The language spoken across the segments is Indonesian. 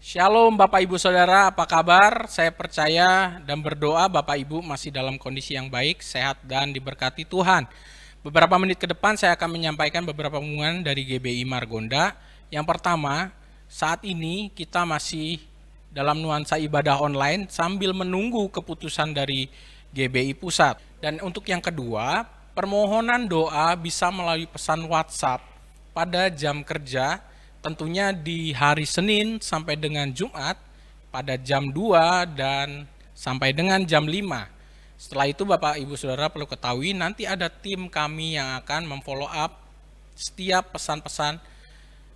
Shalom Bapak Ibu Saudara, apa kabar? Saya percaya dan berdoa Bapak Ibu masih dalam kondisi yang baik, sehat dan diberkati Tuhan. Beberapa menit ke depan saya akan menyampaikan beberapa pengumuman dari GBI Margonda. Yang pertama, saat ini kita masih dalam nuansa ibadah online sambil menunggu keputusan dari GBI Pusat. Dan untuk yang kedua, permohonan doa bisa melalui pesan WhatsApp pada jam kerja, tentunya di hari Senin sampai dengan Jumat pada jam 2 dan sampai dengan jam 5. Setelah itu Bapak Ibu Saudara perlu ketahui nanti ada tim kami yang akan memfollow up setiap pesan-pesan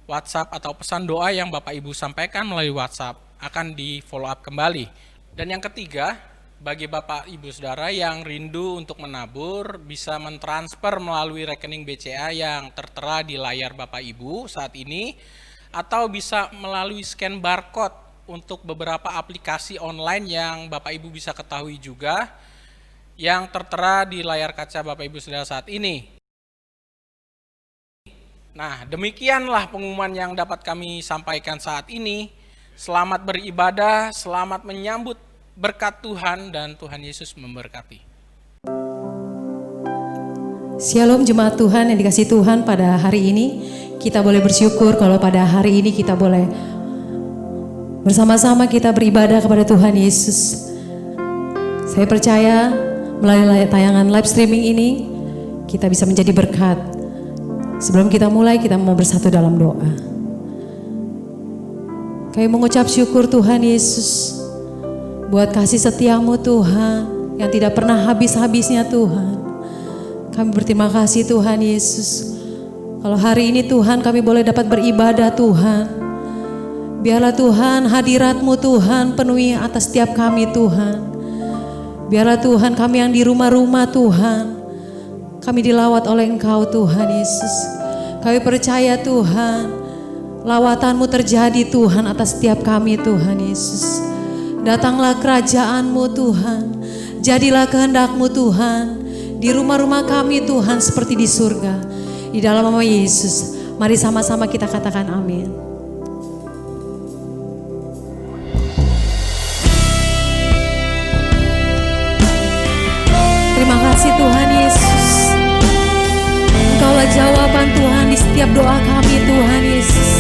WhatsApp atau pesan doa yang Bapak Ibu sampaikan melalui WhatsApp akan di follow up kembali. Dan yang ketiga, bagi Bapak Ibu Saudara yang rindu untuk menabur bisa mentransfer melalui rekening BCA yang tertera di layar Bapak Ibu saat ini, atau bisa melalui scan barcode untuk beberapa aplikasi online yang Bapak Ibu bisa ketahui juga yang tertera di layar kaca Bapak Ibu Saudara saat ini. Nah, demikianlah pengumuman yang dapat kami sampaikan saat ini. Selamat beribadah, selamat menyambut berkat Tuhan, dan Tuhan Yesus memberkati. Shalom jemaat Tuhan yang dikasihi Tuhan, pada hari ini kita boleh bersyukur kalau pada hari ini kita boleh bersama-sama kita beribadah kepada Tuhan Yesus. Saya percaya melalui tayangan live streaming ini kita bisa menjadi berkat. Sebelum kita mulai, kita mau bersatu dalam doa. Kami mengucap syukur Tuhan Yesus buat kasih setiamu Tuhan yang tidak pernah habis-habisnya Tuhan. Kami berterima kasih Tuhan Yesus. Kalau hari ini Tuhan kami boleh dapat beribadah Tuhan. Biarlah Tuhan hadirat-Mu Tuhan penuhi atas setiap kami Tuhan. Biarlah Tuhan kami yang di rumah-rumah Tuhan, kami dilawat oleh Engkau Tuhan Yesus. Kami percaya Tuhan, lawatan-Mu terjadi Tuhan atas setiap kami Tuhan Yesus. Datanglah kerajaan-Mu Tuhan, jadilah kehendak-Mu Tuhan, di rumah-rumah kami Tuhan seperti di surga. Di dalam nama Yesus, mari sama-sama kita katakan amin. Terima kasih Tuhan Yesus. Engkaulah jawaban Tuhan di setiap doa kami Tuhan Yesus.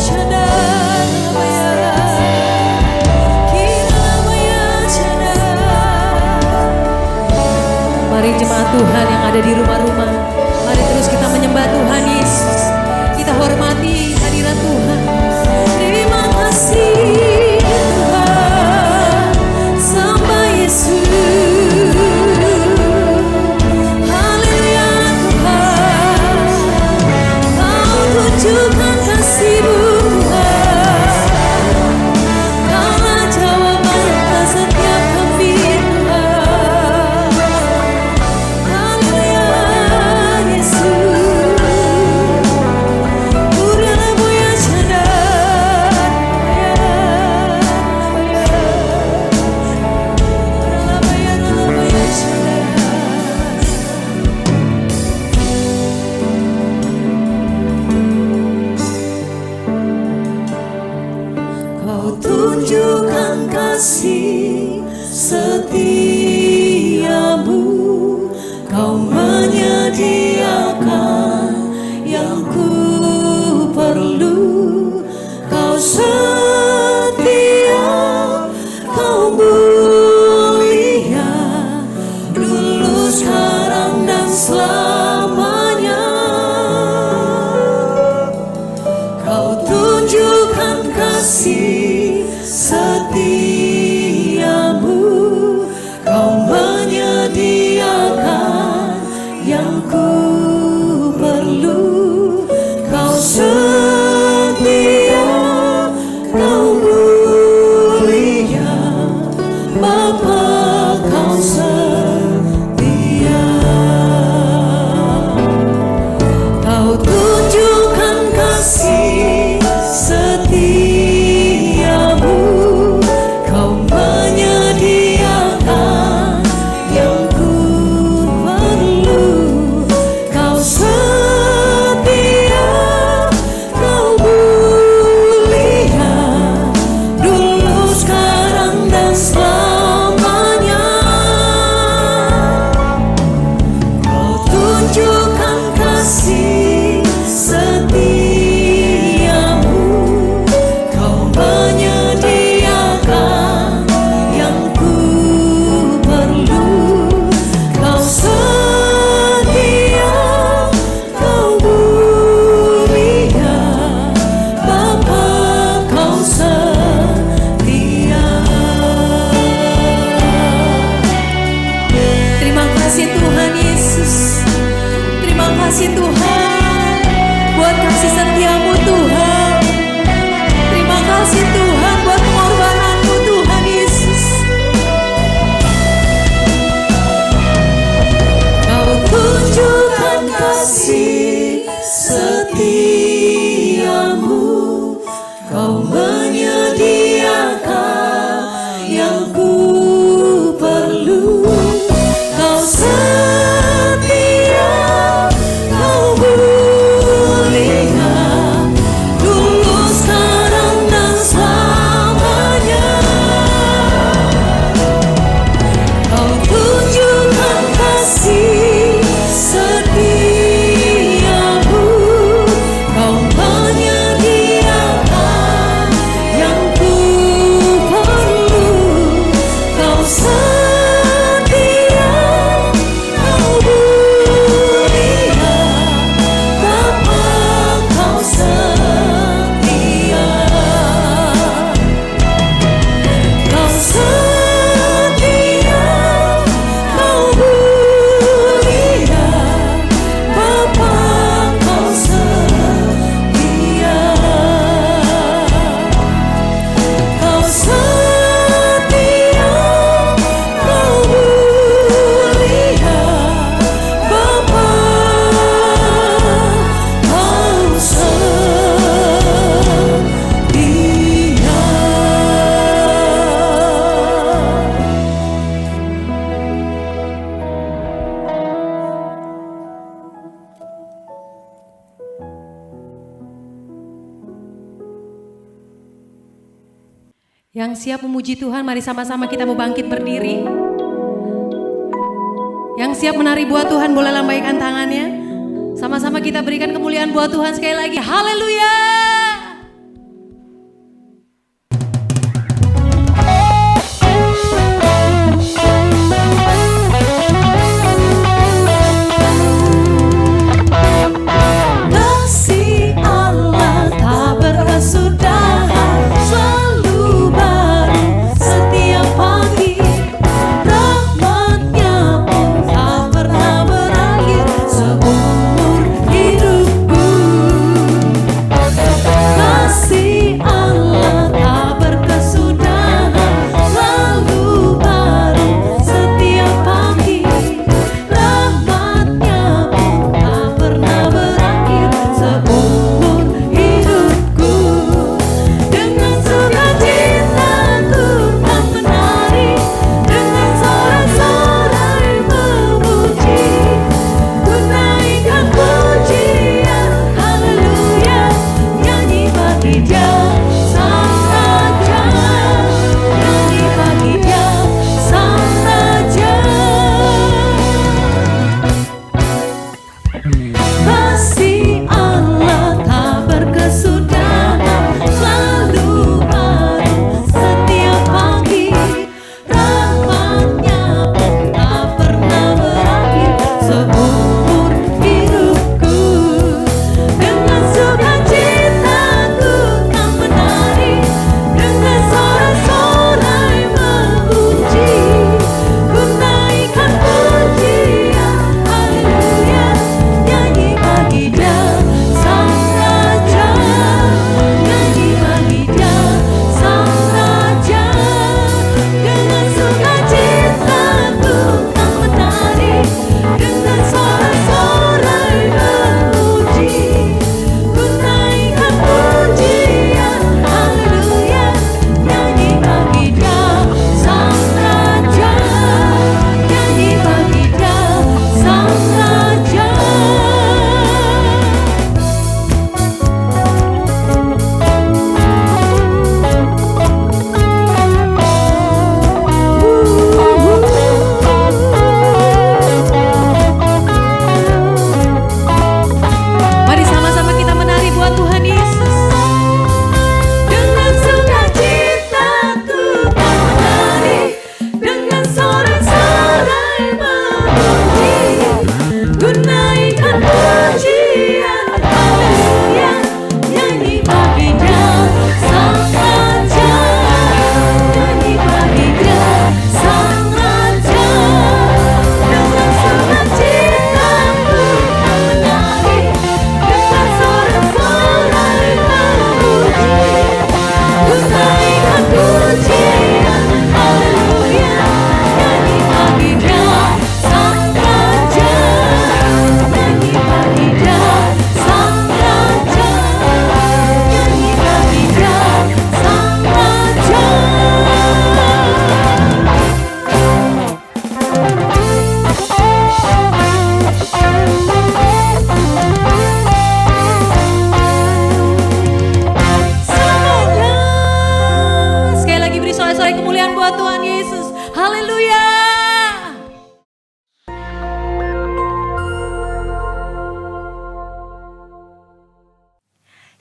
Mari jemaat Tuhan yang ada di rumah-rumah, mari terus kita menyembah Tuhan Yesus. Kita hormati hadirat Tuhan. Terima kasih Tuhan, sembah Yesus. Haleluya Tuhan, Kau tunjukkan kasih-Mu Tuhan. Kaulah jawaban atas setiap kami Tuhan. Haleluya Yesus. Uriala boya sadar. Uriala boya sadar. Kau tunjukkan kasih setiamu, Kau menyediakan yang ku perlu. Kau setia, Kau mulia, dulu sekarang dan selamanya. Kau tunjukkan kasih setiamu, Kau menyediakan yang ku perlu. Kau setia, Kau mulia, Bapa Kau setia. Kau tunjukkan kasih setiamu, Kau menyediakan yang ku perlu. Kau setia, Kau mulia, dulu sekarang dan selamanya. Kau tunjukkan kasih setiamu, Kau menyediakan yang ku perlu. Kau setia, Kau mulia, Bapa Kau setia. Terima kasih Tuhan Yesus. Terima kasih Tuhan buat kasih setiamu Tuhan. Terima kasih Tuhan buat pengorbananmu Tuhan Yesus. Kau tunjukkan kasih setiamu, Kau menyediakan yang ku perlu. Kau setia, Kau mulia, dulu sekarang dan selamanya. Kau tunjukkan kasih setiamu, Kau menyediakan yang ku perlu. Kau setia, Kau mulia, Bapa Kau setia. Kau setia, Kau mulia, Bapa Kau setia. Kau setia, Kau mulia, Bapa Kau Yang siap memuji Tuhan, mari sama-sama kita mau bangkit berdiri. Yang siap menari buat Tuhan boleh lambaikan tangannya. Sama-sama kita berikan kemuliaan buat Tuhan sekali lagi. Haleluya.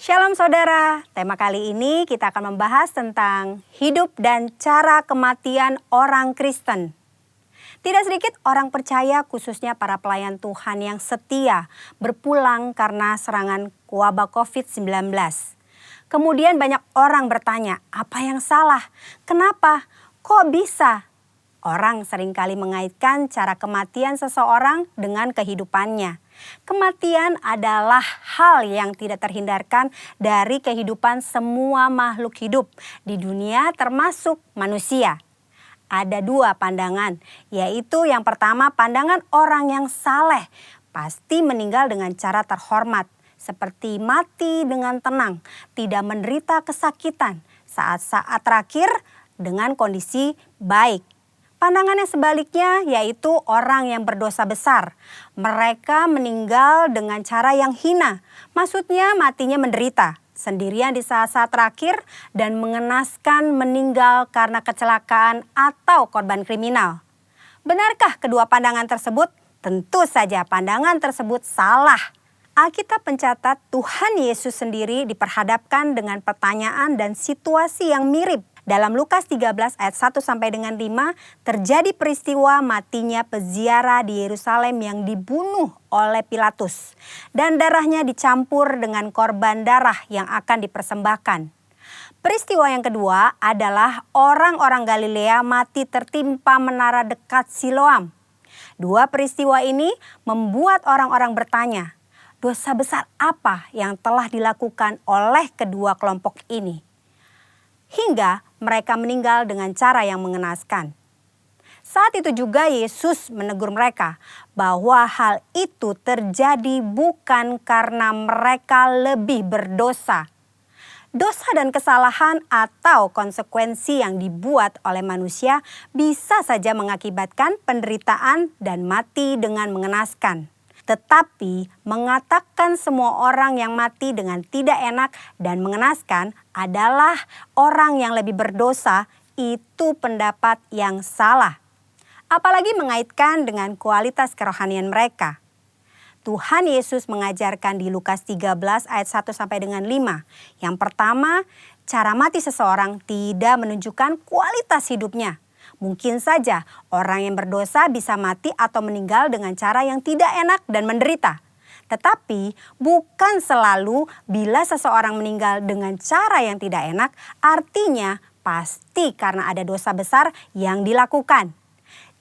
Shalom saudara, tema kali ini kita akan membahas tentang hidup dan cara kematian orang Kristen. Tidak sedikit orang percaya khususnya para pelayan Tuhan yang setia berpulang karena serangan wabah COVID-19. Kemudian banyak orang bertanya, apa yang salah? Kenapa? Kok bisa? Orang seringkali mengaitkan cara kematian seseorang dengan kehidupannya. Kematian adalah hal yang tidak terhindarkan dari kehidupan semua makhluk hidup di dunia termasuk manusia. Ada dua pandangan, yaitu yang pertama pandangan orang yang saleh pasti meninggal dengan cara terhormat, seperti mati dengan tenang, tidak menderita kesakitan, saat-saat terakhir dengan kondisi baik. Pandangan yang sebaliknya yaitu orang yang berdosa besar. Mereka meninggal dengan cara yang hina, maksudnya matinya menderita, sendirian di saat-saat terakhir dan mengenaskan meninggal karena kecelakaan atau korban kriminal. Benarkah kedua pandangan tersebut? Tentu saja pandangan tersebut salah. Alkitab mencatat Tuhan Yesus sendiri diperhadapkan dengan pertanyaan dan situasi yang mirip. Dalam Lukas 13 ayat 1 sampai dengan 5 terjadi peristiwa matinya peziarah di Yerusalem yang dibunuh oleh Pilatus dan darahnya dicampur dengan korban darah yang akan dipersembahkan. Peristiwa yang kedua adalah orang-orang Galilea mati tertimpa menara dekat Siloam. Dua peristiwa ini membuat orang-orang bertanya, dosa besar apa yang telah dilakukan oleh kedua kelompok ini? Hingga mereka meninggal dengan cara yang mengenaskan. Saat itu juga Yesus menegur mereka bahwa hal itu terjadi bukan karena mereka lebih berdosa. Dosa dan kesalahan atau konsekuensi yang dibuat oleh manusia bisa saja mengakibatkan penderitaan dan mati dengan mengenaskan. Tetapi mengatakan semua orang yang mati dengan tidak enak dan mengenaskan adalah orang yang lebih berdosa, itu pendapat yang salah. Apalagi mengaitkan dengan kualitas kerohanian mereka. Tuhan Yesus mengajarkan di Lukas 13 ayat 1 sampai dengan 5. Yang pertama, cara mati seseorang tidak menunjukkan kualitas hidupnya. Mungkin saja orang yang berdosa bisa mati atau meninggal dengan cara yang tidak enak dan menderita. Tetapi bukan selalu bila seseorang meninggal dengan cara yang tidak enak, artinya pasti karena ada dosa besar yang dilakukan.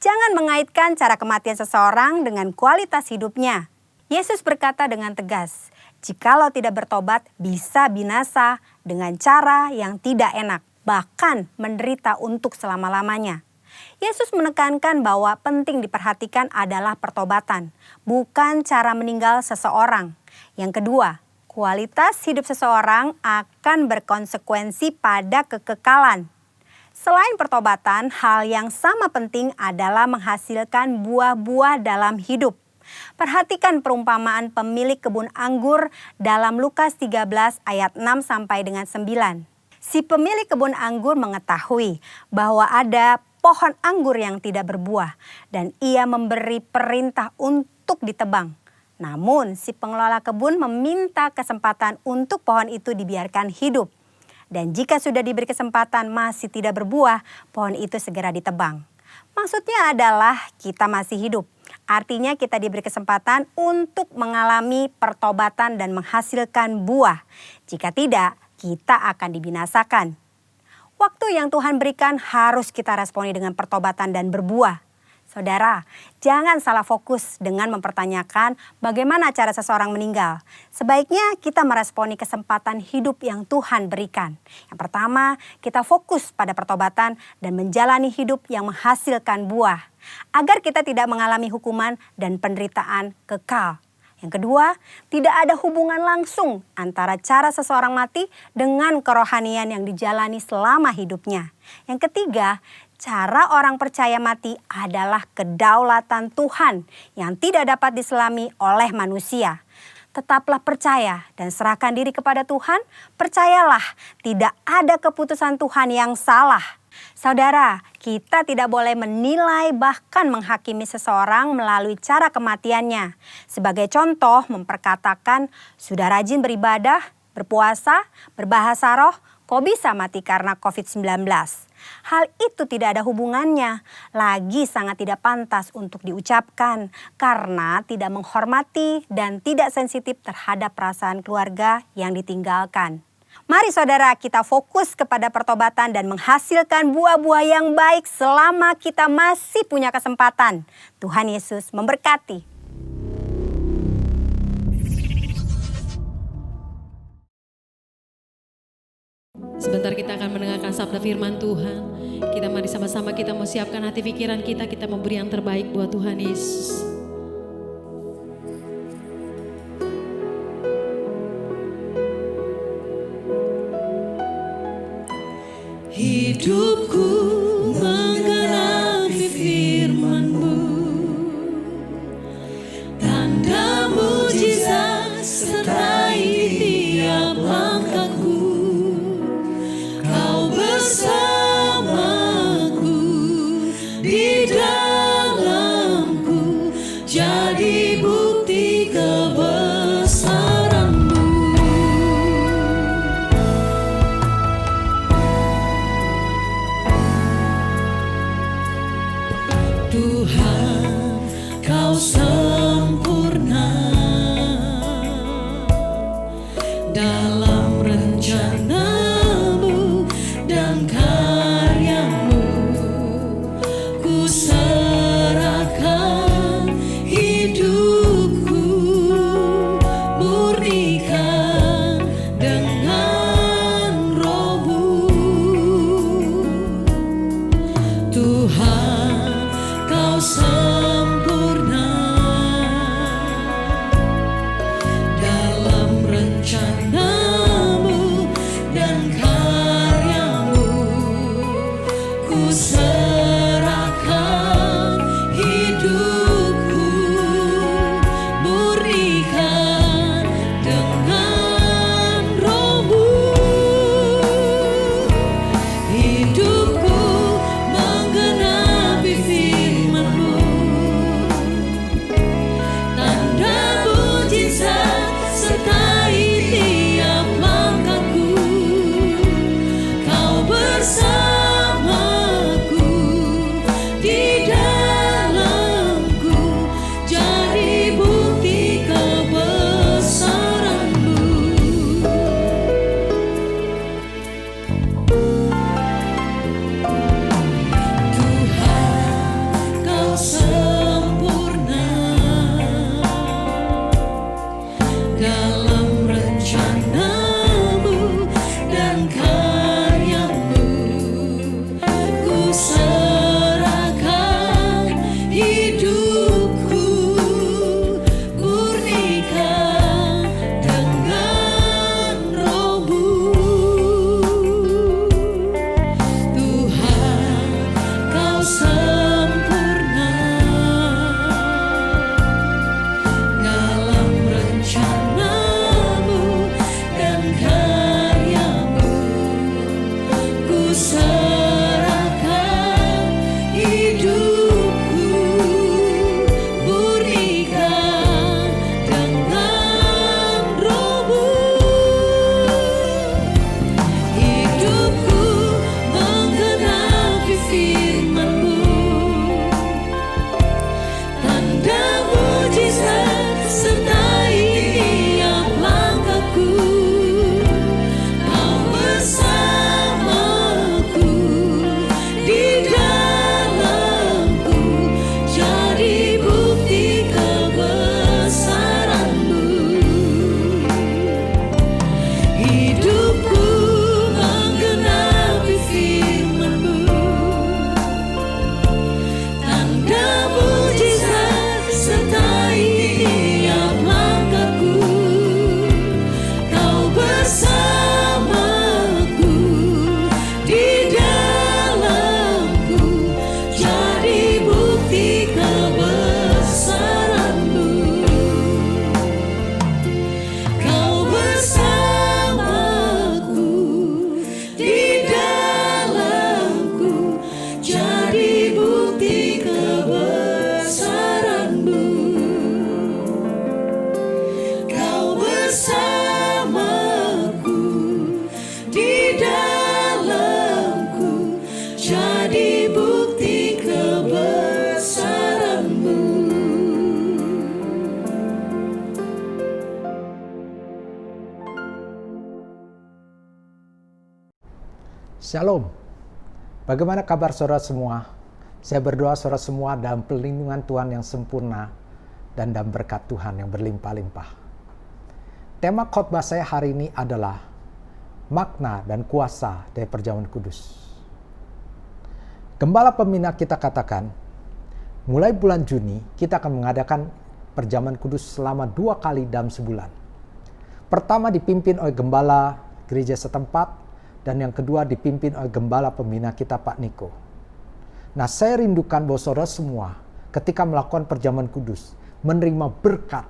Jangan mengaitkan cara kematian seseorang dengan kualitas hidupnya. Yesus berkata dengan tegas, jikalau tidak bertobat bisa binasa dengan cara yang tidak enak, bahkan menderita untuk selama-lamanya. Yesus menekankan bahwa penting diperhatikan adalah pertobatan, bukan cara meninggal seseorang. Yang kedua, kualitas hidup seseorang akan berkonsekuensi pada kekekalan. Selain pertobatan, hal yang sama penting adalah menghasilkan buah-buah dalam hidup. Perhatikan perumpamaan pemilik kebun anggur dalam Lukas 13 ayat 6 sampai dengan 9. Si pemilik kebun anggur mengetahui bahwa ada pohon anggur yang tidak berbuah dan ia memberi perintah untuk ditebang. Namun si pengelola kebun meminta kesempatan untuk pohon itu dibiarkan hidup. Dan jika sudah diberi kesempatan masih tidak berbuah, pohon itu segera ditebang. Maksudnya adalah kita masih hidup. Artinya kita diberi kesempatan untuk mengalami pertobatan dan menghasilkan buah. Jika tidak, kita akan dibinasakan. Waktu yang Tuhan berikan harus kita responi dengan pertobatan dan berbuah. Saudara, jangan salah fokus dengan mempertanyakan bagaimana cara seseorang meninggal. Sebaiknya kita meresponi kesempatan hidup yang Tuhan berikan. Yang pertama, kita fokus pada pertobatan dan menjalani hidup yang menghasilkan buah. Agar kita tidak mengalami hukuman dan penderitaan kekal. Yang kedua, tidak ada hubungan langsung antara cara seseorang mati dengan kerohanian yang dijalani selama hidupnya. Yang ketiga, cara orang percaya mati adalah kedaulatan Tuhan yang tidak dapat diselami oleh manusia. Tetaplah percaya dan serahkan diri kepada Tuhan. Percayalah, tidak ada keputusan Tuhan yang salah. Saudara, kita tidak boleh menilai bahkan menghakimi seseorang melalui cara kematiannya. Sebagai contoh, memperkatakan sudah rajin beribadah, berpuasa, berbahasa roh, kok bisa mati karena COVID-19? Hal itu tidak ada hubungannya, lagi sangat tidak pantas untuk diucapkan karena tidak menghormati dan tidak sensitif terhadap perasaan keluarga yang ditinggalkan. Mari saudara, kita fokus kepada pertobatan dan menghasilkan buah-buah yang baik selama kita masih punya kesempatan. Tuhan Yesus memberkati. Sebentar kita akan mendengarkan sabda firman Tuhan. Kita mari sama-sama kita mau siapkan hati pikiran kita mau beri yang terbaik buat Tuhan Yesus. Hidupku menggenapi firman-Mu, tanda mujizat sertai tiap langkahku. Kau bersamaku di dalamku, jadi bukti kebesaran-Mu. bersamaku, di dalamku, jadi bukti kebesaran-Mu. Tuhan, Kau sempurna dalam rencana-Mu dan karya-Mu. Ku serahkan hidupku, murnikan dengan Roh-Mu. Tuhan, Kau sempurna dalam rencana-Mu dan karya-Mu. Ku serahkan hidupku, murnikan dengan Roh-Mu. Hidupku menggenapi firman-Mu, tanda mujizat sertai tiap langkahku. Kau bersamaku, di dalamku, jadi bukti kebesaran-Mu. Hidupku menggenapi firman-Mu, tanda mujizat sertai tiap langkahku. Kau bersamaku, di dalamku, jadi bukti kebesaran-Mu. Kau bersamaku, di dalamku, jadi bukti kebesaran-Mu. Kau bersamaku, di dalamku, jadi bukti kebesaran-Mu. Shalom. Bagaimana kabar saudara semua? Saya berdoa saudara semua dalam perlindungan Tuhan yang sempurna dan dalam berkat Tuhan yang berlimpah-limpah. Tema khotbah saya hari ini adalah makna dan kuasa dari perjamuan kudus. Gembala pembina kita katakan, mulai bulan Juni kita akan mengadakan perjamuan kudus selama 2 kali dalam sebulan. Pertama dipimpin oleh gembala gereja setempat, dan yang kedua dipimpin oleh gembala pembina kita Pak Niko. Nah, saya rindukan bahwa saudara semua ketika melakukan perjamuan kudus menerima berkat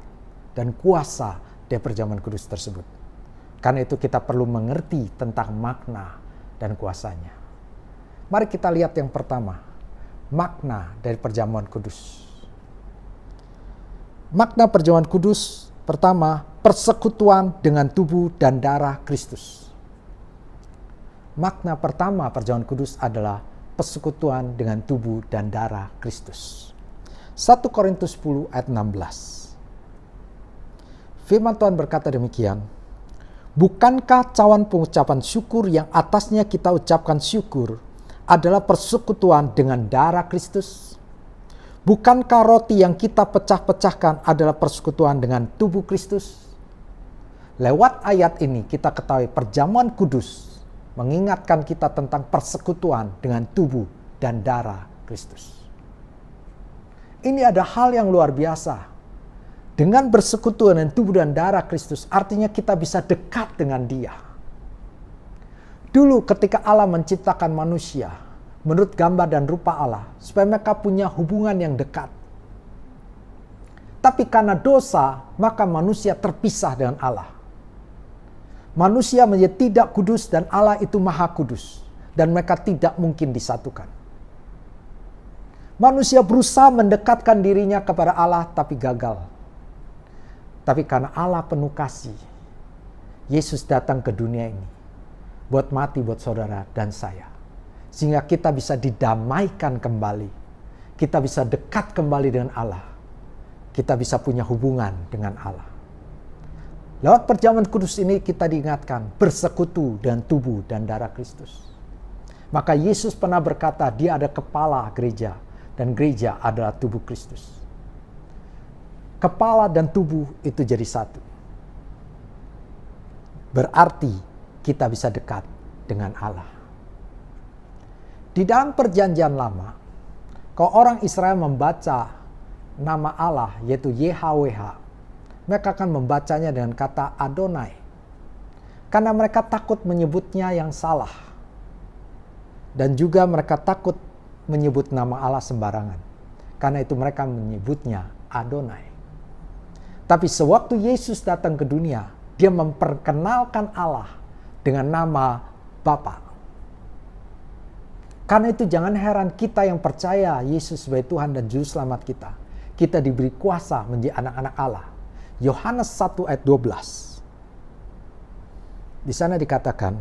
dan kuasa dari perjamuan kudus tersebut. Karena itu kita perlu mengerti tentang makna dan kuasanya. Mari kita lihat yang pertama, makna dari perjamuan kudus. Makna perjamuan kudus pertama, persekutuan dengan tubuh dan darah Kristus. Makna pertama perjamuan kudus adalah persekutuan dengan tubuh dan darah Kristus. 1 Korintus 10 ayat 16. Firman Tuhan berkata demikian, bukankah cawan pengucapan syukur yang atasnya kita ucapkan syukur adalah persekutuan dengan darah Kristus? Bukankah roti yang kita pecah-pecahkan adalah persekutuan dengan tubuh Kristus? Lewat ayat ini kita ketahui perjamuan kudus mengingatkan kita tentang persekutuan dengan tubuh dan darah Kristus. Ini ada hal yang luar biasa. Dengan bersekutu dengan tubuh dan darah Kristus, artinya kita bisa dekat dengan Dia. Dulu ketika Allah menciptakan manusia, menurut gambar dan rupa Allah, supaya mereka punya hubungan yang dekat. Tapi karena dosa, maka manusia terpisah dengan Allah. Manusia menjadi tidak kudus dan Allah itu maha kudus. Dan mereka tidak mungkin disatukan. Manusia berusaha mendekatkan dirinya kepada Allah tapi gagal. Tapi karena Allah penuh kasih, Yesus datang ke dunia ini buat mati buat saudara dan saya. sehingga kita bisa didamaikan kembali. Kita bisa dekat kembali dengan Allah. Kita bisa punya hubungan dengan Allah. Lewat perjamuan kudus ini kita diingatkan bersekutu dengan tubuh dan darah Kristus. Maka Yesus pernah berkata dia ada kepala gereja dan gereja adalah tubuh Kristus. Kepala dan tubuh itu jadi satu. Berarti kita bisa dekat dengan Allah. Di dalam perjanjian lama, kalau orang Israel membaca nama Allah yaitu YHWH, mereka akan membacanya dengan kata Adonai. Karena mereka takut menyebutnya yang salah. Dan juga mereka takut menyebut nama Allah sembarangan. Karena itu mereka menyebutnya Adonai. Tapi sewaktu Yesus datang ke dunia, dia memperkenalkan Allah dengan nama Bapa. Karena itu jangan heran kita yang percaya Yesus sebagai Tuhan dan Juru Selamat kita. Kita diberi kuasa menjadi anak-anak Allah. Yohanes 1 ayat 12. Di sana dikatakan,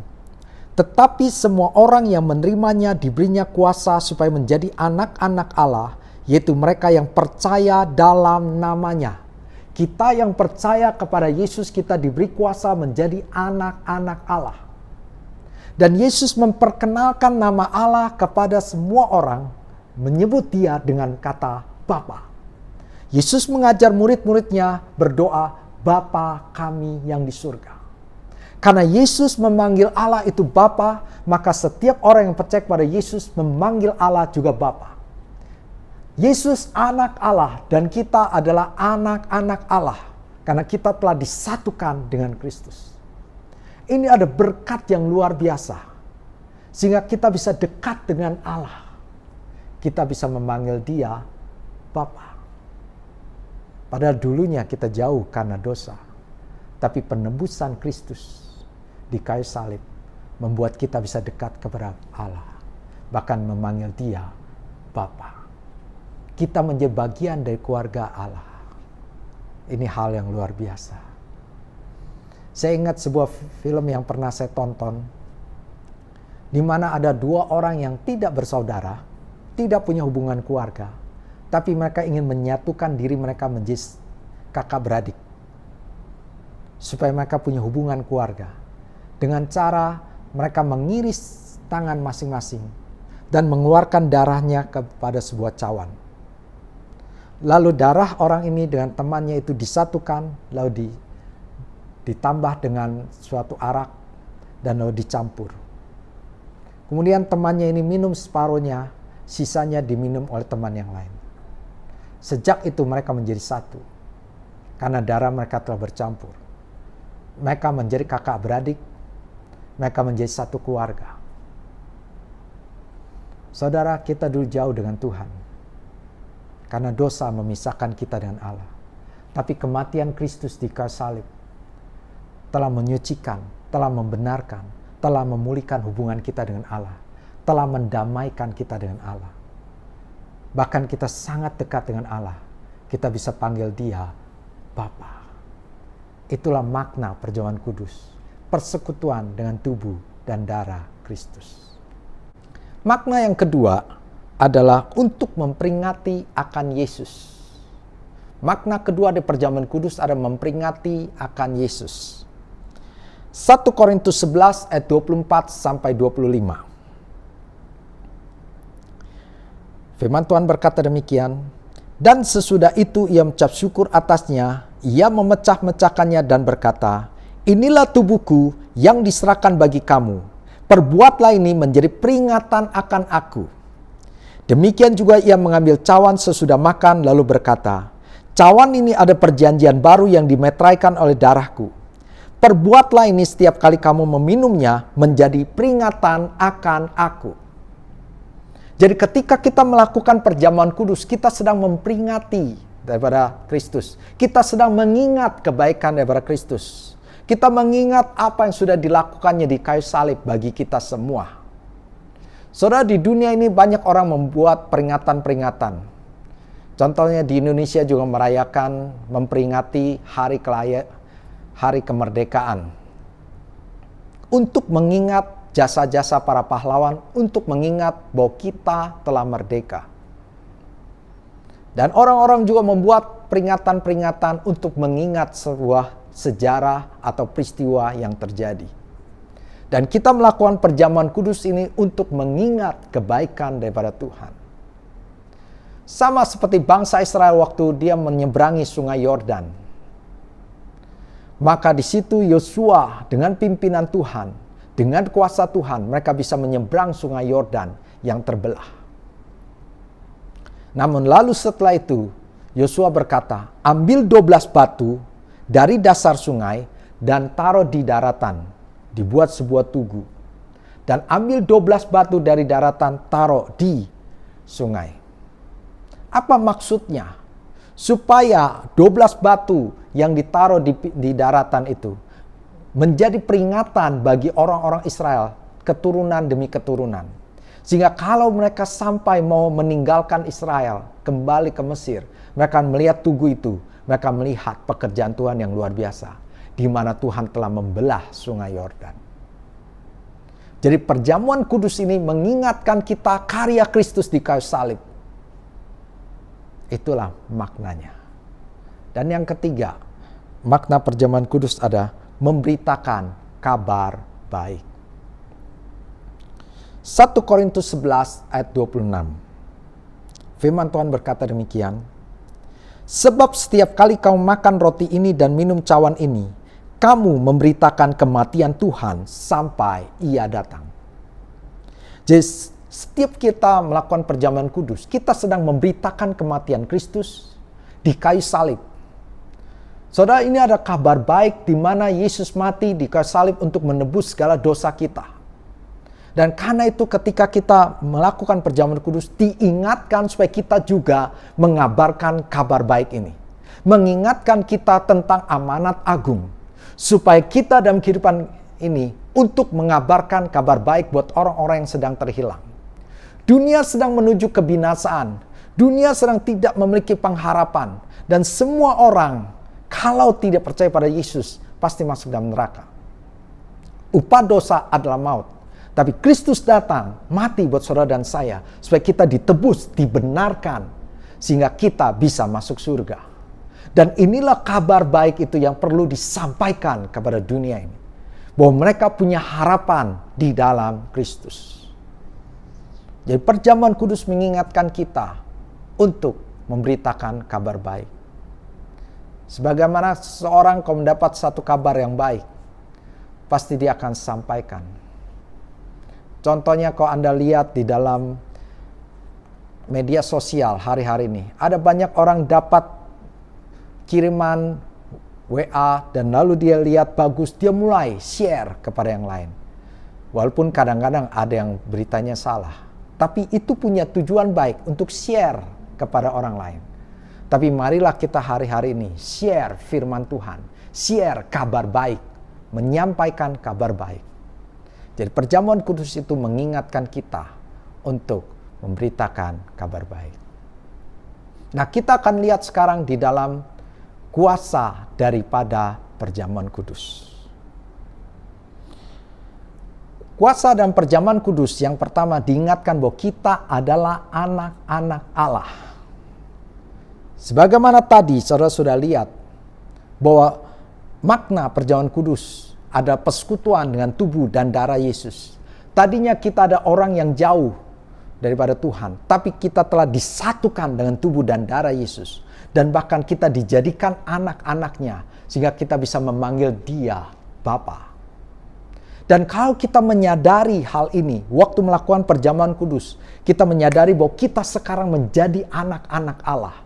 tetapi semua orang yang menerimanya diberinya kuasa supaya menjadi anak-anak Allah, yaitu mereka yang percaya dalam namanya. Kita yang percaya kepada Yesus, kita diberi kuasa menjadi anak-anak Allah. Dan Yesus memperkenalkan nama Allah kepada semua orang, menyebut dia dengan kata Bapa. Yesus mengajar murid-muridnya berdoa, Bapa kami yang di surga. Karena Yesus memanggil Allah itu Bapa, maka setiap orang yang percaya kepada Yesus memanggil Allah juga Bapa. Yesus anak Allah dan kita adalah anak-anak Allah. Karena kita telah disatukan dengan Kristus. Ini ada berkat yang luar biasa. Sehingga kita bisa dekat dengan Allah. Kita bisa memanggil dia Bapa. Padahal dulunya kita jauh karena dosa. Tapi penebusan Kristus di kayu salib membuat kita bisa dekat kepada Allah. Bahkan memanggil dia Bapa. Kita menjadi bagian dari keluarga Allah. Ini hal yang luar biasa. Saya ingat sebuah film yang pernah saya tonton. Di mana ada dua orang yang tidak bersaudara. Tidak punya hubungan keluarga. Tapi mereka ingin menyatukan diri mereka menjadi kakak beradik. Supaya mereka punya hubungan keluarga. Dengan cara mereka mengiris tangan masing-masing. Dan mengeluarkan darahnya kepada sebuah cawan. Lalu darah orang ini dengan temannya itu disatukan. Lalu ditambah dengan suatu arak. Dan lalu dicampur. Kemudian temannya ini minum separuhnya. Sisanya diminum oleh teman yang lain. Sejak itu mereka menjadi satu. Karena darah mereka telah bercampur. Mereka menjadi kakak beradik. Mereka menjadi satu keluarga. Saudara, kita dulu jauh dengan Tuhan. Karena dosa memisahkan kita dengan Allah. Tapi kematian Kristus di kayu salib telah menyucikan, telah membenarkan, telah memulihkan hubungan kita dengan Allah. Telah mendamaikan kita dengan Allah. Bahkan kita sangat dekat dengan Allah. Kita bisa panggil dia Bapa. Itulah makna perjamuan kudus. Persekutuan dengan tubuh dan darah Kristus. Makna yang kedua adalah untuk memperingati akan Yesus. Makna kedua dari perjamuan kudus adalah memperingati akan Yesus. 1 Korintus 11 ayat 24 sampai 25. Firman Tuhan berkata demikian, dan sesudah itu ia mengucap syukur atasnya, ia memecah-mecahkannya dan berkata, inilah tubuhku yang diserahkan bagi kamu. Perbuatlah ini menjadi peringatan akan aku. Demikian juga ia mengambil cawan sesudah makan lalu berkata, cawan ini ada perjanjian baru yang dimeteraikan oleh darahku. Perbuatlah ini setiap kali kamu meminumnya menjadi peringatan akan aku. Jadi ketika kita melakukan perjamuan kudus, kita sedang memperingati daripada Kristus. Kita sedang mengingat kebaikan daripada Kristus. Kita mengingat apa yang sudah dilakukannya di kayu salib bagi kita semua. Saudara, di dunia ini banyak orang membuat peringatan-peringatan. Contohnya di Indonesia juga merayakan, memperingati hari kemerdekaan. Untuk mengingat jasa-jasa para pahlawan untuk mengingat bahwa kita telah merdeka. Dan orang-orang juga membuat peringatan-peringatan untuk mengingat sebuah sejarah atau peristiwa yang terjadi. Dan kita melakukan perjamuan kudus ini untuk mengingat kebaikan daripada Tuhan. Sama seperti bangsa Israel waktu dia menyeberangi sungai Yordan. Maka di situ Yosua dengan pimpinan Tuhan, dengan kuasa Tuhan, mereka bisa menyeberang sungai Yordan yang terbelah. Namun lalu setelah itu, Yosua berkata, ambil 12 batu dari dasar sungai dan taruh di daratan. Dibuat sebuah tugu. Dan ambil 12 batu dari daratan, taruh di sungai. Apa maksudnya? Supaya 12 batu yang ditaruh di daratan itu menjadi peringatan bagi orang-orang Israel, keturunan demi keturunan. Sehingga kalau mereka sampai mau meninggalkan Israel, kembali ke Mesir, mereka akan melihat tugu itu. Mereka melihat pekerjaan Tuhan yang luar biasa, di mana Tuhan telah membelah sungai Yordan. Jadi perjamuan kudus ini mengingatkan kita karya Kristus di kayu salib. Itulah maknanya. Dan yang ketiga, makna perjamuan kudus ada memberitakan kabar baik. 1 Korintus 11 ayat 26. Firman Tuhan berkata demikian, sebab setiap kali kamu makan roti ini dan minum cawan ini, kamu memberitakan kematian Tuhan sampai Ia datang. Jadi setiap kita melakukan perjamuan kudus, kita sedang memberitakan kematian Kristus di kayu salib. Saudara, ini ada kabar baik di mana Yesus mati di kayu salib untuk menebus segala dosa kita. Dan karena itu ketika kita melakukan perjamuan kudus, diingatkan supaya kita juga mengabarkan kabar baik ini. Mengingatkan kita tentang amanat agung. Supaya kita dalam kehidupan ini untuk mengabarkan kabar baik buat orang-orang yang sedang terhilang. Dunia sedang menuju kebinasaan. Dunia sedang tidak memiliki pengharapan. Dan semua orang kalau tidak percaya pada Yesus pasti masuk dalam neraka. Upah dosa adalah maut. Tapi Kristus datang, mati buat saudara dan saya. Supaya kita ditebus, dibenarkan. Sehingga kita bisa masuk surga. Dan inilah kabar baik itu yang perlu disampaikan kepada dunia ini. Bahwa mereka punya harapan di dalam Kristus. Jadi perjamuan kudus mengingatkan kita untuk memberitakan kabar baik. Sebagaimana seseorang kalau mendapat satu kabar yang baik, pasti dia akan sampaikan. Contohnya kalau Anda lihat di dalam media sosial hari-hari ini, ada banyak orang dapat kiriman WA dan lalu dia lihat bagus, dia mulai share kepada yang lain. Walaupun kadang-kadang ada yang beritanya salah. Tapi itu punya tujuan baik untuk share kepada orang lain. Tapi marilah kita hari-hari ini share firman Tuhan. Share kabar baik. Menyampaikan kabar baik. Jadi perjamuan kudus itu mengingatkan kita untuk memberitakan kabar baik. Nah, kita akan lihat sekarang di dalam kuasa daripada perjamuan kudus. Kuasa dan perjamuan kudus yang pertama diingatkan bahwa kita adalah anak-anak Allah. Sebagaimana tadi saudara sudah lihat bahwa makna perjamuan kudus ada persekutuan dengan tubuh dan darah Yesus. Tadinya kita ada orang yang jauh daripada Tuhan, tapi kita telah disatukan dengan tubuh dan darah Yesus. Dan bahkan kita dijadikan anak-anaknya, sehingga kita bisa memanggil dia Bapa. Dan kalau kita menyadari hal ini, waktu melakukan perjamuan kudus, kita menyadari bahwa kita sekarang menjadi anak-anak Allah.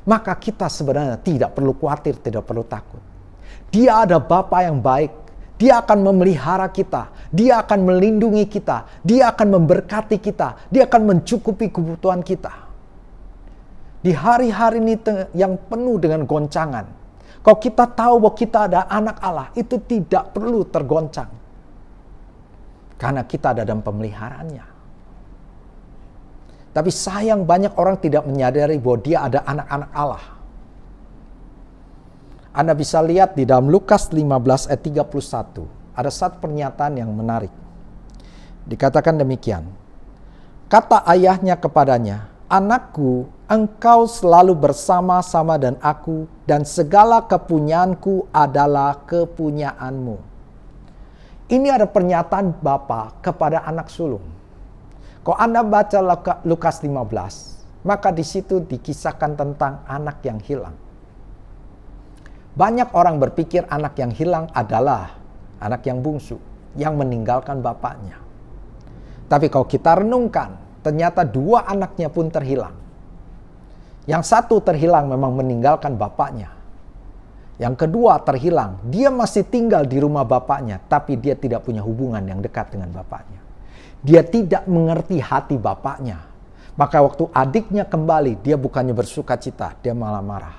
Maka kita sebenarnya tidak perlu khawatir, tidak perlu takut. Dia ada Bapa yang baik. Dia akan memelihara kita. Dia akan melindungi kita. Dia akan memberkati kita. Dia akan mencukupi kebutuhan kita. Di hari-hari ini yang penuh dengan goncangan. Kalau kita tahu bahwa kita ada anak Allah, itu tidak perlu tergoncang. Karena kita ada dalam pemeliharaannya. Tapi sayang banyak orang tidak menyadari bahwa dia ada anak-anak Allah. Anda bisa lihat di dalam Lukas 15 ayat 31. Ada satu pernyataan yang menarik. dikatakan demikian. Kata ayahnya kepadanya, "Anakku, engkau selalu bersama-sama dengan aku, dan segala kepunyaanku adalah kepunyaanmu." Ini ada pernyataan bapa kepada anak sulung. Kalau Anda baca Lukas 15, maka di situ dikisahkan tentang anak yang hilang. Banyak orang berpikir anak yang hilang adalah anak yang bungsu, yang meninggalkan bapaknya. Tapi kalau kita renungkan, ternyata dua anaknya pun terhilang. Yang satu terhilang memang meninggalkan bapaknya. Yang kedua terhilang, dia masih tinggal di rumah bapaknya, tapi dia tidak punya hubungan yang dekat dengan bapaknya. Dia tidak mengerti hati bapaknya. Maka waktu adiknya kembali, dia bukannya bersuka cita, dia malah marah.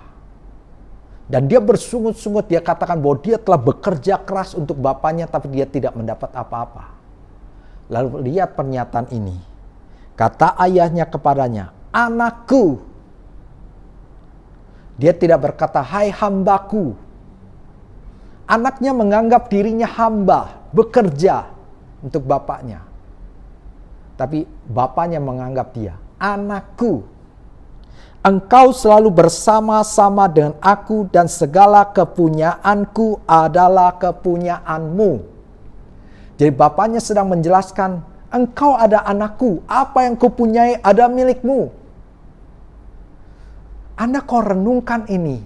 Dan dia bersungut-sungut, dia katakan bahwa dia telah bekerja keras untuk bapaknya, tapi dia tidak mendapat apa-apa. Lalu lihat pernyataan ini. Kata ayahnya kepadanya, "Anakku." Dia tidak berkata, "Hai hambaku." Anaknya menganggap dirinya hamba, bekerja untuk bapaknya. Tapi bapaknya menganggap dia, "Anakku, engkau selalu bersama-sama dengan aku, dan segala kepunyaanku adalah kepunyaanmu." Jadi bapaknya sedang menjelaskan, engkau ada anakku, apa yang kupunyai ada milikmu. Anda kau renungkan ini,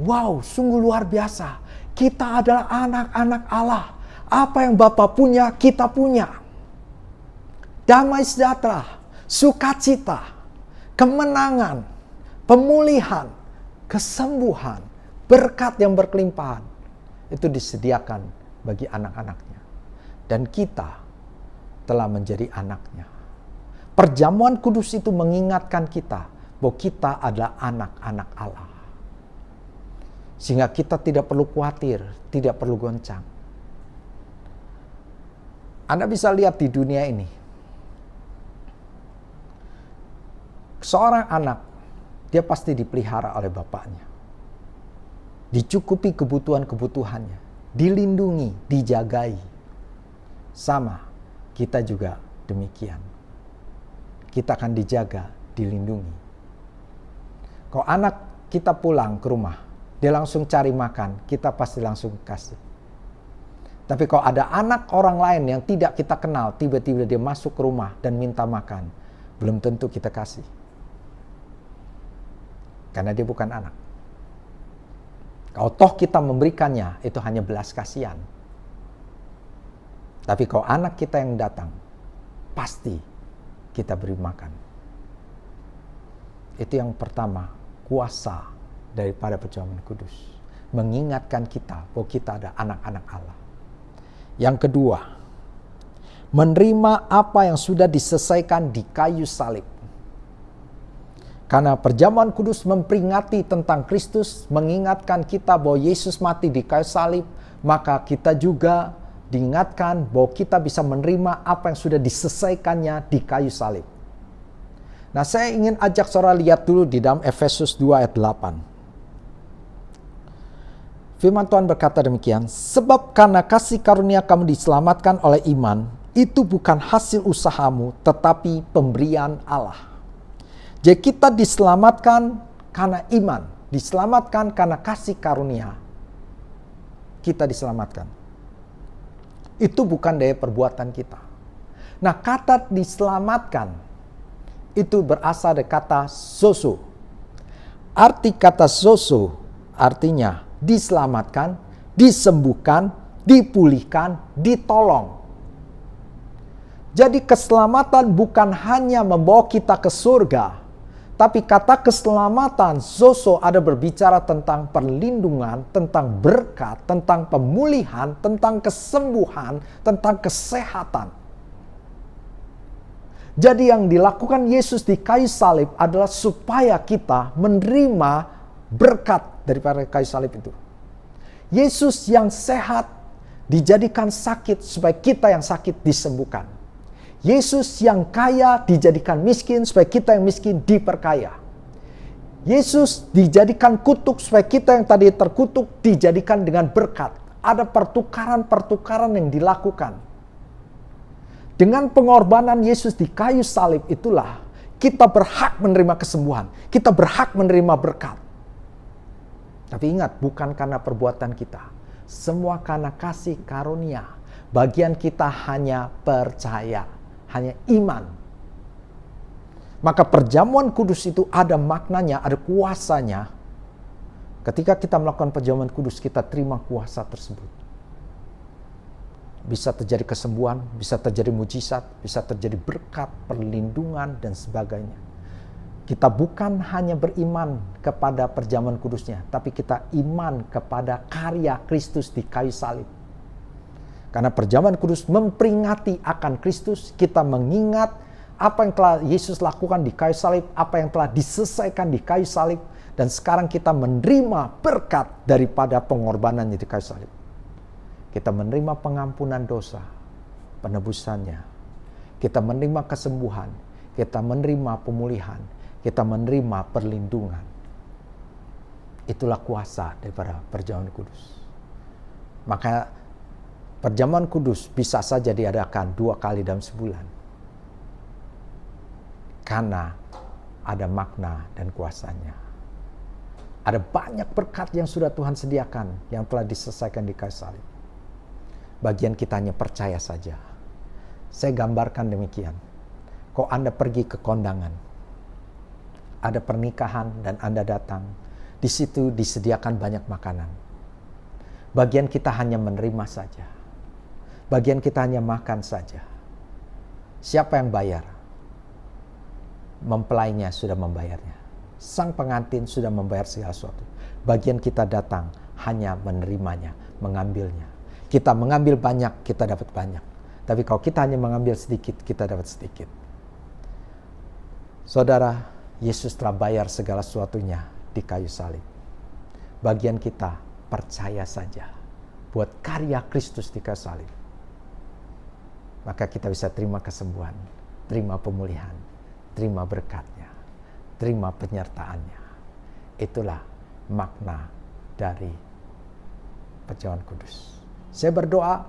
wow, sungguh luar biasa. Kita adalah anak-anak Allah. Apa yang Bapa punya, kita punya. Damai sejahtera, sukacita, kemenangan, pemulihan, kesembuhan, berkat yang berkelimpahan. Itu disediakan bagi anak-anaknya. Dan kita telah menjadi anaknya. Perjamuan kudus itu mengingatkan kita bahwa kita adalah anak-anak Allah. Sehingga kita tidak perlu khawatir, tidak perlu goncang. Anda bisa lihat di dunia ini. Seorang anak, dia pasti dipelihara oleh bapaknya. Dicukupi kebutuhan-kebutuhannya. Dilindungi, dijagai. Sama, kita juga demikian. Kita akan dijaga, dilindungi. Kalau anak kita pulang ke rumah, dia langsung cari makan, kita pasti langsung kasih. Tapi kalau ada anak orang lain yang tidak kita kenal, tiba-tiba dia masuk ke rumah dan minta makan, belum tentu kita kasih. Karena dia bukan anak. Kalau toh kita memberikannya, itu hanya belas kasihan. Tapi kalau anak kita yang datang, pasti kita beri makan. Itu yang pertama, kuasa daripada perjamuan kudus. Mengingatkan kita bahwa kita ada anak-anak Allah. Yang kedua, menerima apa yang sudah diselesaikan di kayu salib. Karena perjamuan kudus memperingati tentang Kristus, mengingatkan kita bahwa Yesus mati di kayu salib, maka kita juga diingatkan bahwa kita bisa menerima apa yang sudah diselesaikannya di kayu salib. Nah, saya ingin ajak saudara lihat dulu di dalam Efesus 2 ayat 8. Firman Tuhan berkata demikian, "Sebab karena kasih karunia kamu diselamatkan oleh iman, itu bukan hasil usahamu, tetapi pemberian Allah." Jadi kita diselamatkan karena iman, diselamatkan karena kasih karunia. Kita diselamatkan. Itu bukan daya perbuatan kita. Nah, kata diselamatkan itu berasal dari kata zozo. Arti kata zozo artinya diselamatkan, disembuhkan, dipulihkan, ditolong. Jadi keselamatan bukan hanya membawa kita ke surga, tapi kata keselamatan, zozo, ada berbicara tentang perlindungan, tentang berkat, tentang pemulihan, tentang kesembuhan, tentang kesehatan. Jadi yang dilakukan Yesus di kayu salib adalah supaya kita menerima berkat daripada kayu salib itu. Yesus yang sehat dijadikan sakit supaya kita yang sakit disembuhkan. Yesus yang kaya dijadikan miskin supaya kita yang miskin diperkaya. Yesus dijadikan kutuk supaya kita yang tadi terkutuk dijadikan dengan berkat. Ada pertukaran-pertukaran yang dilakukan. Dengan pengorbanan Yesus di kayu salib itulah kita berhak menerima kesembuhan. Kita berhak menerima berkat. Tapi ingat, bukan karena perbuatan kita. Semua karena kasih karunia. Bagian kita hanya percaya, hanya iman. Maka perjamuan kudus itu ada maknanya, ada kuasanya. Ketika kita melakukan perjamuan kudus, kita terima kuasa tersebut. Bisa terjadi kesembuhan, bisa terjadi mujizat, bisa terjadi berkat, perlindungan, dan sebagainya. Kita bukan hanya beriman kepada perjamuan kudusnya, tapi kita iman kepada karya Kristus di kayu salib. Karena perjamuan kudus memperingati akan Kristus, kita mengingat apa yang telah Yesus lakukan di kayu salib, apa yang telah diselesaikan di kayu salib, dan sekarang kita menerima berkat daripada pengorbanannya di kayu salib. Kita menerima pengampunan dosa, penebusannya. Kita menerima kesembuhan, kita menerima pemulihan, kita menerima perlindungan. Itulah kuasa daripada perjamuan kudus. Maka perjamuan kudus bisa saja diadakan 2 kali dalam sebulan. Karena ada makna dan kuasanya. Ada banyak berkat yang sudah Tuhan sediakan yang telah diselesaikan di kayu salib. Bagian kita hanya percaya saja. Saya gambarkan demikian. Kalau Anda pergi ke kondangan, ada pernikahan dan Anda datang, di situ disediakan banyak makanan. Bagian kita hanya menerima saja. Bagian kita hanya makan saja. Siapa yang bayar? Mempelainya sudah membayarnya. Sang pengantin sudah membayar segala sesuatu. Bagian kita datang hanya menerimanya, mengambilnya. Kita mengambil banyak, kita dapat banyak. Tapi kalau kita hanya mengambil sedikit, kita dapat sedikit. Saudara, Yesus telah bayar segala sesuatunya di kayu salib. Bagian kita percaya saja buat karya Kristus di kayu salib. Maka kita bisa terima kesembuhan, terima pemulihan, terima berkatnya, terima penyertaannya. Itulah makna dari perjamuan kudus. Saya berdoa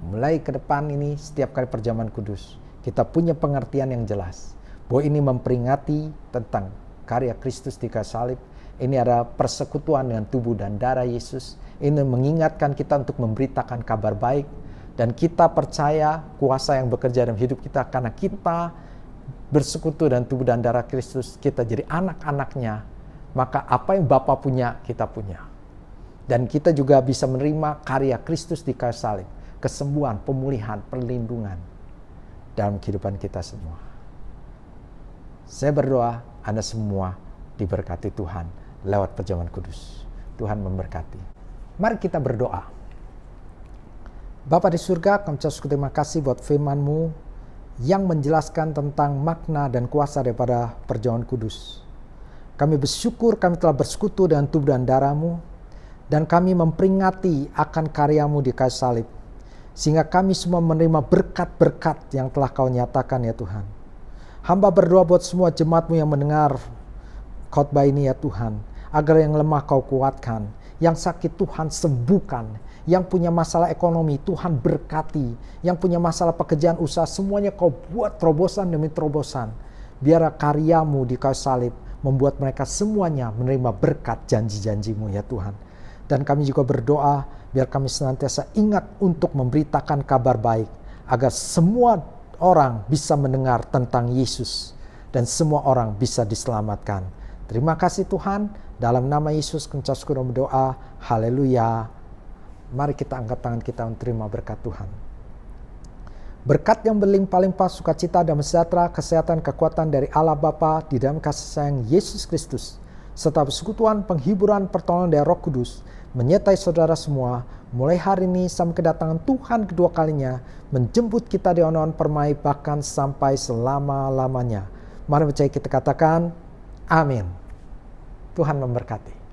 mulai ke depan ini setiap kali perjamuan kudus kita punya pengertian yang jelas bahwa ini memperingati tentang karya Kristus di kayu salib. Ini ada persekutuan dengan tubuh dan darah Yesus. Ini mengingatkan kita untuk memberitakan kabar baik. Dan kita percaya kuasa yang bekerja dalam hidup kita karena kita bersekutu dan tubuh dan darah Kristus. Kita jadi anak-anaknya. Maka apa yang Bapa punya, kita punya. Dan kita juga bisa menerima karya Kristus di kayu salib. Kesembuhan, pemulihan, perlindungan dalam kehidupan kita semua. Saya berdoa Anda semua diberkati Tuhan lewat perjamuan kudus. Tuhan memberkati. Mari kita berdoa. Bapa di surga, kami ucap terima kasih buat firman-Mu yang menjelaskan tentang makna dan kuasa daripada perjamuan kudus. Kami bersyukur kami telah bersekutu dengan tubuh dan darah-Mu. Dan kami memperingati akan karya-Mu di kayu salib. Sehingga kami semua menerima berkat-berkat yang telah Kau nyatakan ya Tuhan. Hamba berdoa buat semua jemaat-Mu yang mendengar khotbah ini ya Tuhan. Agar yang lemah Kau kuatkan. Yang sakit Tuhan sembuhkan. Yang punya masalah ekonomi Tuhan berkati. Yang punya masalah pekerjaan usaha semuanya Kau buat terobosan demi terobosan. Biar karya-Mu di kayu salib membuat mereka semuanya menerima berkat janji-janji-Mu ya Tuhan. Dan kami juga berdoa biar kami senantiasa ingat untuk memberitakan kabar baik. Agar semua orang bisa mendengar tentang Yesus. Dan semua orang bisa diselamatkan. Terima kasih Tuhan. Dalam nama Yesus kami syukur dan berdoa. Haleluya. Mari kita angkat tangan kita untuk terima berkat Tuhan. Berkat yang berlimpah-limpah sukacita dan sejahtera, kesehatan, kekuatan dari Allah Bapa di dalam kasih sayang Yesus Kristus. Serta persekutuan, penghiburan, pertolongan dari Roh Kudus menyertai saudara semua mulai hari ini sampai kedatangan Tuhan kedua kalinya menjemput kita di awan permai bahkan sampai selama-lamanya. Mari percaya kita katakan amin. Tuhan memberkati.